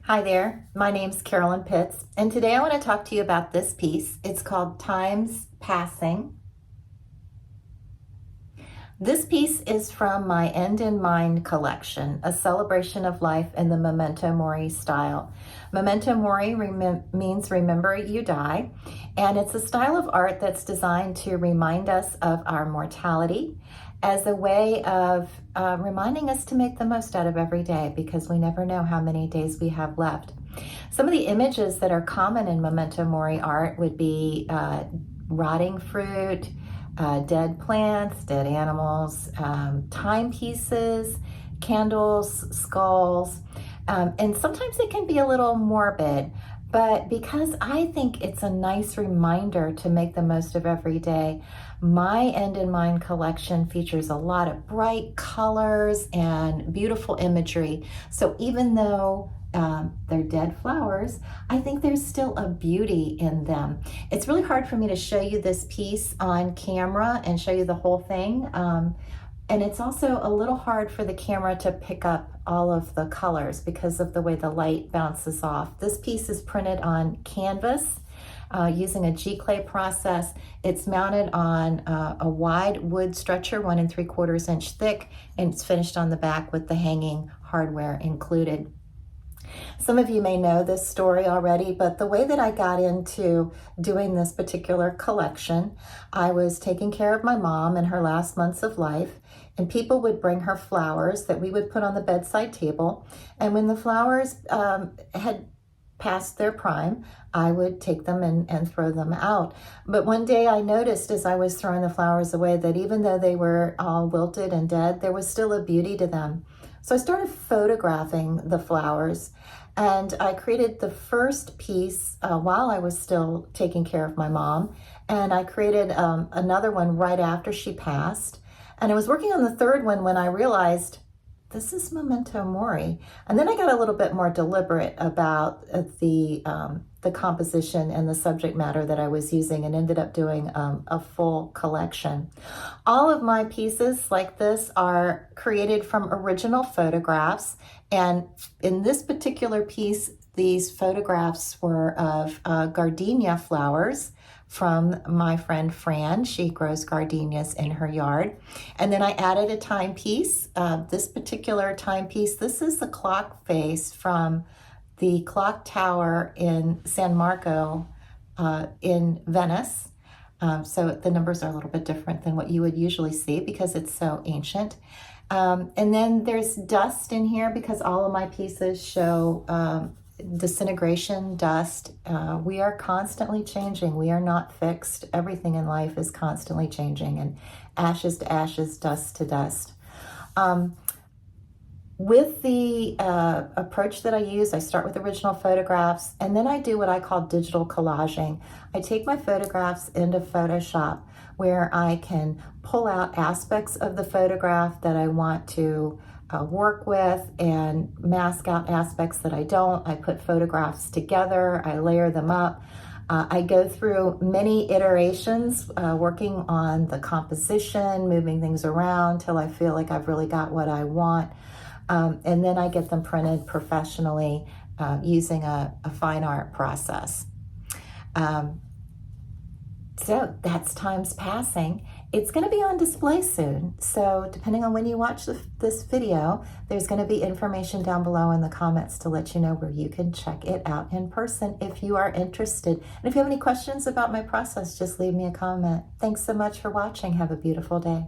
Hi there, my name's Carolyn Pitts, and today I want to talk to you about this piece. It's called Time's Passing. This piece is from my End in Mind collection, a celebration of life in the Memento Mori style. Memento Mori means remember you die, and it's a style of art that's designed to remind us of our mortality as a way of reminding us to make the most out of every day, because we never know how many days we have left. Some of the images that are common in Memento Mori art would be rotting fruit, dead plants, dead animals, timepieces, candles, skulls, and sometimes it can be a little morbid, but because I think it's a nice reminder to make the most of every day, my End in Mind collection features a lot of bright colors and beautiful imagery. So even though they're dead flowers, I think there's still a beauty in them. It's really hard for me to show you this piece on camera and show you the whole thing. And it's also a little hard for the camera to pick up all of the colors because of the way the light bounces off. This piece is printed on canvas using a G-clay process. It's mounted on a wide wood stretcher, 1 3/4 inch thick, and it's finished on the back with the hanging hardware included. Some of you may know this story already, but the way that I got into doing this particular collection, I was taking care of my mom in her last months of life, and people would bring her flowers that we would put on the bedside table. And when the flowers had past their prime, I would take them and throw them out. But one day I noticed as I was throwing the flowers away that even though they were all wilted and dead, there was still a beauty to them. So I started photographing the flowers, and I created the first piece while I was still taking care of my mom, and I created another one right after she passed. And I was working on the third one when I realized this is Memento Mori. And then I got a little bit more deliberate about the composition and the subject matter that I was using, and ended up doing a full collection. All of my pieces like this are created from original photographs. And in this particular piece, these photographs were of gardenia flowers from my friend Fran. She grows gardenias in her yard. And then I added a timepiece. This particular timepiece, this is the clock face from the clock tower in San Marco in Venice. So the numbers are a little bit different than what you would usually see because it's so ancient. And then there's dust in here because all of my pieces show disintegration, dust. We are constantly changing. We are not fixed. Everything in life is constantly changing, and ashes to ashes, dust to dust. With the approach that I use, I start with original photographs, and then I do what I call digital collaging. I take my photographs into Photoshop, where I can pull out aspects of the photograph that I want to work with and mask out aspects that I don't. I put photographs together, I layer them up. I go through many iterations working on the composition, moving things around till I feel like I've really got what I want. And then I get them printed professionally using a fine art process. So that's Time's Passing. It's going to be on display soon. So depending on when you watch this video, there's going to be information down below in the comments to let you know where you can check it out in person if you are interested. And if you have any questions about my process, just leave me a comment. Thanks so much for watching. Have a beautiful day.